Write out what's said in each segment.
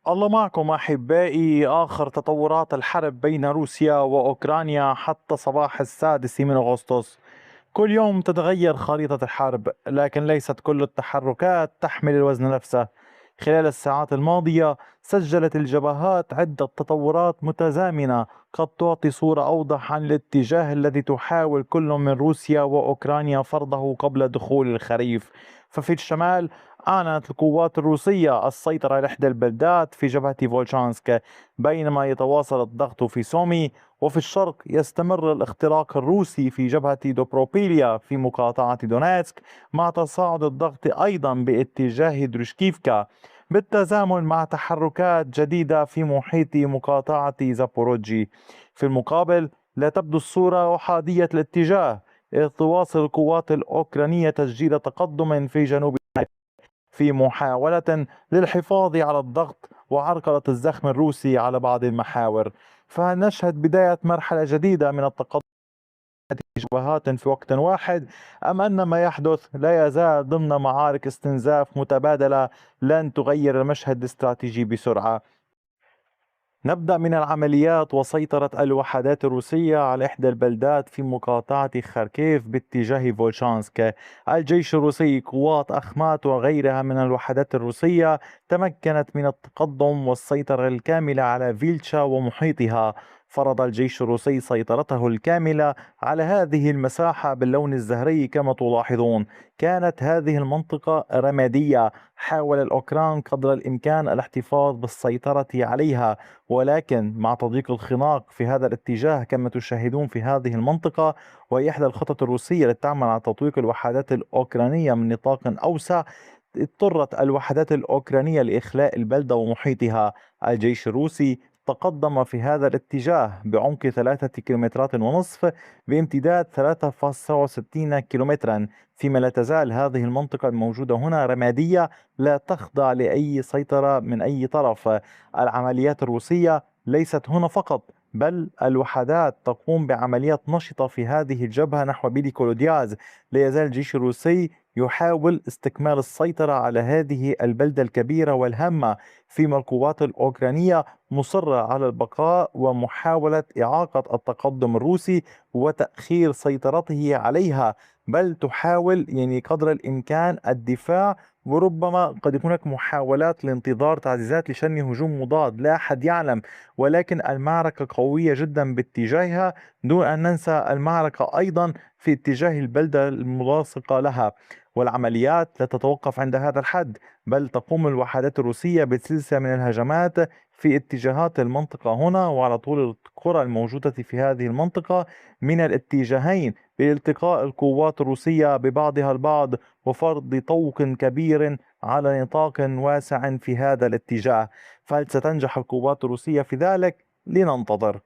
الله معكم أحبائي. آخر تطورات الحرب بين روسيا وأوكرانيا حتى صباح 6 أغسطس. كل يوم تتغير خريطة الحرب، لكن ليست كل التحركات تحمل الوزن نفسه. خلال الساعات الماضية سجلت الجبهات عدة تطورات متزامنة قد تعطي صورة أوضح عن الاتجاه الذي تحاول كل من روسيا وأوكرانيا فرضه قبل دخول الخريف. ففي الشمال أعلنت القوات الروسية السيطرة على إحدى البلدات في جبهة فولشانسك، بينما يتواصل الضغط في سومي. وفي الشرق يستمر الاختراق الروسي في جبهة دوبروبيليا في مقاطعة دونيتسك، مع تصاعد الضغط أيضا باتجاه درشكيفكا، بالتزامن مع تحركات جديدة في محيط مقاطعة زابوروجي. في المقابل لا تبدو الصورة أحادية الاتجاه، إذ تواصل القوات الأوكرانية تسجيل تقدم في جنوب في محاولة للحفاظ على الضغط وعرقلة الزخم الروسي على بعض المحاور. فنشهد بداية مرحلة جديدة من التقدم جبهات في وقت واحد، أم أن ما يحدث لا يزال ضمن معارك استنزاف متبادلة لن تغير المشهد الاستراتيجي بسرعة؟ نبدأ من العمليات وسيطرة الوحدات الروسية على إحدى البلدات في مقاطعة خاركيف باتجاه فولشانسك. الجيش الروسي، قوات أخمات وغيرها من الوحدات الروسية تمكنت من التقدم والسيطرة الكاملة على فيلتشا ومحيطها. فرض الجيش الروسي سيطرته الكاملة على هذه المساحة باللون الزهري كما تلاحظون. كانت هذه المنطقة رمادية، حاول الأوكران قدر الإمكان الاحتفاظ بالسيطرة عليها، ولكن مع تضييق الخناق في هذا الاتجاه كما تشاهدون في هذه المنطقة، وهي إحدى الخطط الروسية للتعامل على تطويق الوحدات الأوكرانية من نطاق أوسع، اضطرت الوحدات الأوكرانية لإخلاء البلدة ومحيطها. الجيش الروسي تقدم في هذا الاتجاه بعمق 3 كيلومترات ونصف بامتداد 3.67 كيلومترا، فيما لا تزال هذه المنطقة الموجودة هنا رمادية لا تخضع لأي سيطرة من أي طرف. العمليات الروسية ليست هنا فقط، بل الوحدات تقوم بعمليات نشطة في هذه الجبهة نحو بيليكولودياز. لا يزال الجيش الروسي يحاول استكمال السيطرة على هذه البلدة الكبيرة والهامة، فيما القوات الأوكرانية مصرة على البقاء ومحاولة إعاقة التقدم الروسي وتأخير سيطرته عليها، بل تحاول قدر الإمكان الدفاع. وربما قد يكون هناك محاولات لانتظار تعزيزات لشن هجوم مضاد، لا أحد يعلم، ولكن المعركة قوية جدا باتجاهها، دون أن ننسى المعركة أيضا في اتجاه البلدة الملاصقة لها. والعمليات لا تتوقف عند هذا الحد، بل تقوم الوحدات الروسية بسلسلة من الهجمات في اتجاهات المنطقة هنا وعلى طول القرى الموجودة في هذه المنطقة من الاتجاهين، لالتقاء القوات الروسية ببعضها البعض وفرض طوق كبير على نطاق واسع في هذا الاتجاه. فهل ستنجح القوات الروسية في ذلك؟ لننتظر.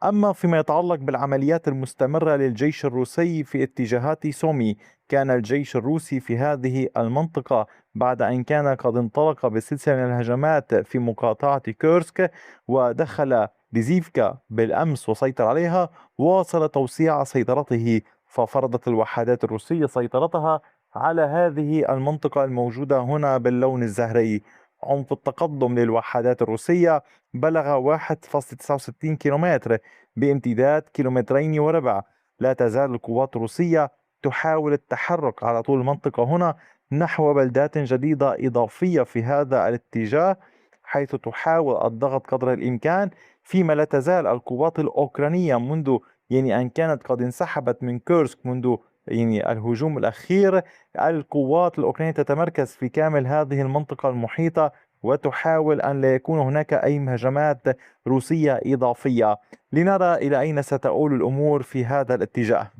أما فيما يتعلق بالعمليات المستمرة للجيش الروسي في اتجاهات سومي، كان الجيش الروسي في هذه المنطقة بعد أن كان قد انطلق بسلسلة من الهجمات في مقاطعة كورسك ودخل ديزيفكا بالأمس وسيطر عليها، واصل توسيع سيطرته. ففرضت الوحدات الروسية سيطرتها على هذه المنطقة الموجودة هنا باللون الزهري. عمق التقدم للوحدات الروسية بلغ 1.69 كيلومتر بامتداد 2.25 كيلومتر. لا تزال القوات الروسية تحاول التحرك على طول المنطقة هنا نحو بلدات جديدة إضافية في هذا الاتجاه، حيث تحاول الضغط قدر الإمكان. فيما لا تزال القوات الأوكرانية منذ أن كانت قد انسحبت من كورسك منذ الهجوم الأخير، القوات الأوكرانية تتمركز في كامل هذه المنطقة المحيطة وتحاول أن لا يكون هناك أي هجمات روسية إضافية. لنرى إلى أين ستؤول الأمور في هذا الاتجاه.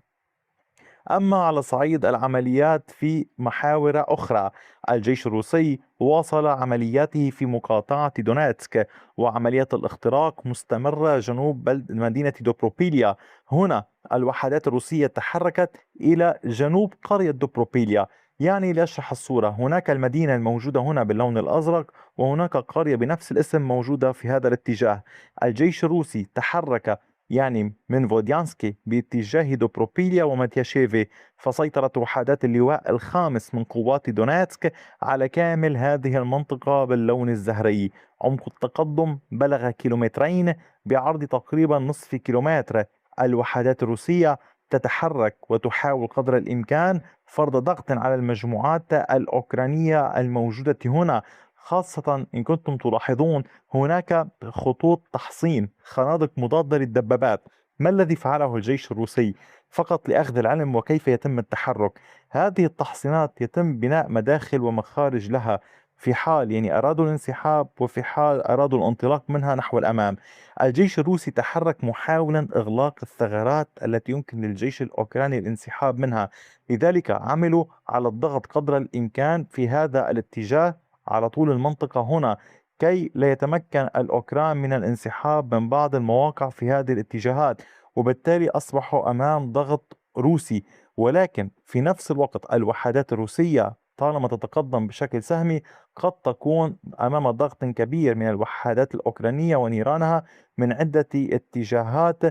أما على صعيد العمليات في محاور أخرى، الجيش الروسي واصل عملياته في مقاطعة دونيتسك، وعملية الاختراق مستمرة جنوب مدينة دوبروبيليا. هنا الوحدات الروسية تحركت إلى جنوب قرية دوبروبيليا. لأشرح الصورة، هناك المدينة الموجودة هنا باللون الأزرق، وهناك قرية بنفس الاسم موجودة في هذا الاتجاه. الجيش الروسي تحرك يعني من فوديانسكي باتجاه دوبروبيليا وماتياشيفي. فسيطرت وحدات اللواء الخامس من قوات دونيتسك على كامل هذه المنطقة باللون الزهري. عمق التقدم بلغ كيلومترين بعرض تقريبا نصف كيلومتر. الوحدات الروسية تتحرك وتحاول قدر الإمكان فرض ضغط على المجموعات الأوكرانية الموجودة هنا، خاصة إن كنتم تلاحظون هناك خطوط تحصين، خنادق مضادة للدبابات. ما الذي فعله الجيش الروسي؟ فقط لأخذ العلم وكيف يتم التحرك. هذه التحصينات يتم بناء مداخل ومخارج لها في حال أرادوا الانسحاب وفي حال أرادوا الانطلاق منها نحو الأمام. الجيش الروسي تحرك محاولا إغلاق الثغرات التي يمكن للجيش الأوكراني الانسحاب منها، لذلك عملوا على الضغط قدر الإمكان في هذا الاتجاه على طول المنطقة هنا، كي لا يتمكن الأوكران من الانسحاب من بعض المواقع في هذه الاتجاهات، وبالتالي أصبحوا أمام ضغط روسي. ولكن في نفس الوقت الوحدات الروسية طالما تتقدم بشكل سهمي قد تكون أمام ضغط كبير من الوحدات الأوكرانية ونيرانها من عدة اتجاهات،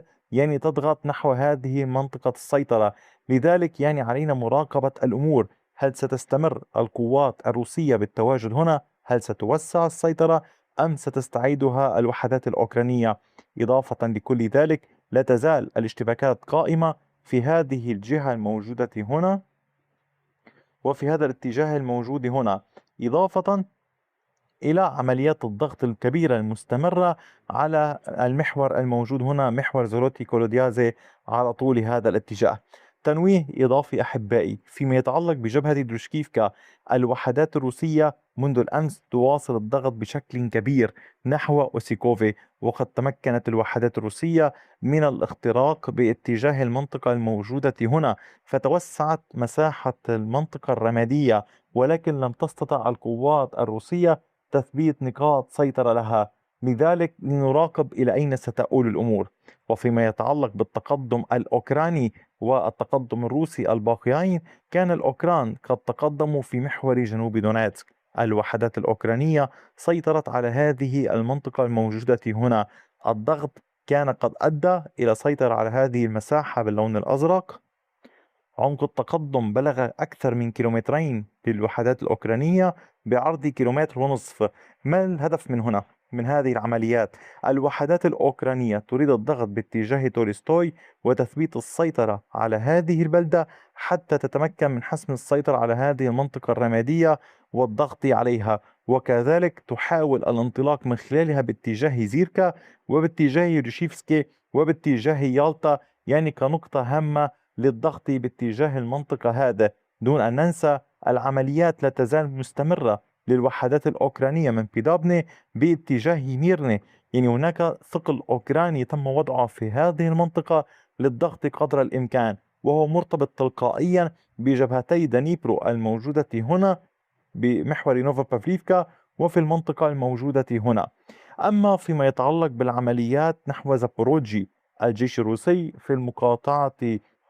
تضغط نحو هذه منطقة السيطرة. لذلك علينا مراقبة الأمور. هل ستستمر القوات الروسية بالتواجد هنا؟ هل ستوسع السيطرة أم ستستعيدها الوحدات الأوكرانية؟ إضافة لكل ذلك لا تزال الاشتباكات قائمة في هذه الجهة الموجودة هنا وفي هذا الاتجاه الموجود هنا، إضافة إلى عمليات الضغط الكبيرة المستمرة على المحور الموجود هنا، محور زولوتي كولوديازي، على طول هذا الاتجاه. تنويه إضافي أحبائي فيما يتعلق بجبهة دروشكيفكا، الوحدات الروسية منذ الأمس تواصل الضغط بشكل كبير نحو أوسيكوفي، وقد تمكنت الوحدات الروسية من الاختراق باتجاه المنطقة الموجودة هنا، فتوسعت مساحة المنطقة الرمادية، ولكن لم تستطع القوات الروسية تثبيت نقاط سيطرة لها. لذلك لنراقب إلى أين ستؤول الأمور. وفيما يتعلق بالتقدم الأوكراني والتقدم الروسي الباقيين، كان الأوكران قد تقدموا في محور جنوب دونيتسك. الوحدات الأوكرانية سيطرت على هذه المنطقة الموجودة هنا. الضغط كان قد أدى إلى سيطرة على هذه المساحة باللون الأزرق. عمق التقدم بلغ أكثر من كيلومترين للوحدات الأوكرانية بعرض كيلومتر ونصف. ما الهدف من هنا من هذه العمليات؟ الوحدات الأوكرانية تريد الضغط باتجاه تولستوي وتثبيت السيطرة على هذه البلدة حتى تتمكن من حسم السيطرة على هذه المنطقة الرمادية والضغط عليها، وكذلك تحاول الانطلاق من خلالها باتجاه زيركا وباتجاه يوشيفسكي وباتجاه يالطا، كنقطة هامة للضغط باتجاه المنطقة هذا. دون أن ننسى العمليات لا تزال مستمرة للوحدات الأوكرانية من بيدابني باتجاه ميرني. هناك ثقل أوكراني تم وضعه في هذه المنطقة للضغط قدر الإمكان، وهو مرتبط تلقائيا بجبهتي دانيبرو الموجودة هنا بمحور نوفا بافليفكا وفي المنطقة الموجودة هنا. أما فيما يتعلق بالعمليات نحو زابوروجي، الجيش الروسي في المقاطعة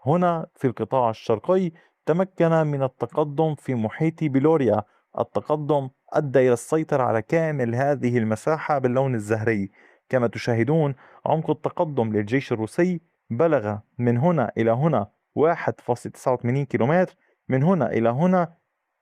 هنا في القطاع الشرقي تمكن من التقدم في محيط بيلوريا. التقدم أدى إلى السيطرة على كامل هذه المساحة باللون الزهري. كما تشاهدون عمق التقدم للجيش الروسي بلغ من هنا إلى هنا 1.89 كيلومتر، من هنا إلى هنا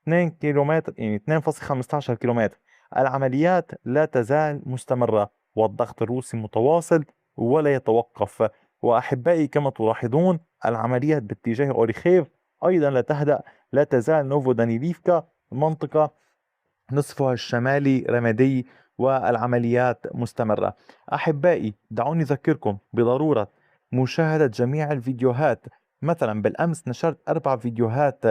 2 كيلومتر، 2.15 كيلومتر. العمليات لا تزال مستمرة والضغط الروسي متواصل ولا يتوقف. وأحبائي كما تلاحظون العمليات باتجاه أوريخيف أيضا لا تهدأ. لا تزال نوفو دانيليفكا منطقة نصفها الشمالي رمادي والعمليات مستمرة. أحبائي دعوني أذكركم بضرورة مشاهدة جميع الفيديوهات. مثلا بالأمس نشرت 4 فيديوهات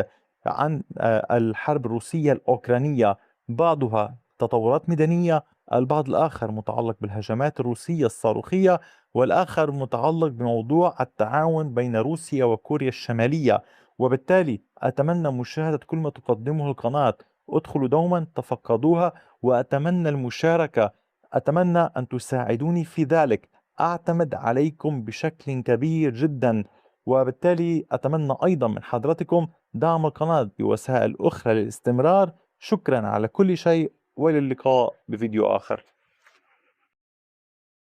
عن الحرب الروسية الأوكرانية، بعضها تطورات ميدانية، البعض الآخر متعلق بالهجمات الروسية الصاروخية، والآخر متعلق بموضوع التعاون بين روسيا وكوريا الشمالية. وبالتالي أتمنى مشاهدة كل ما تقدمه القناة. ادخلوا دوما تفقدوها، وأتمنى المشاركة. أتمنى أن تساعدوني في ذلك. أعتمد عليكم بشكل كبير جدا، وبالتالي أتمنى أيضا من حضرتكم دعم القناة بوسائل أخرى للاستمرار. شكرا على كل شيء، وإلى اللقاء بفيديو آخر.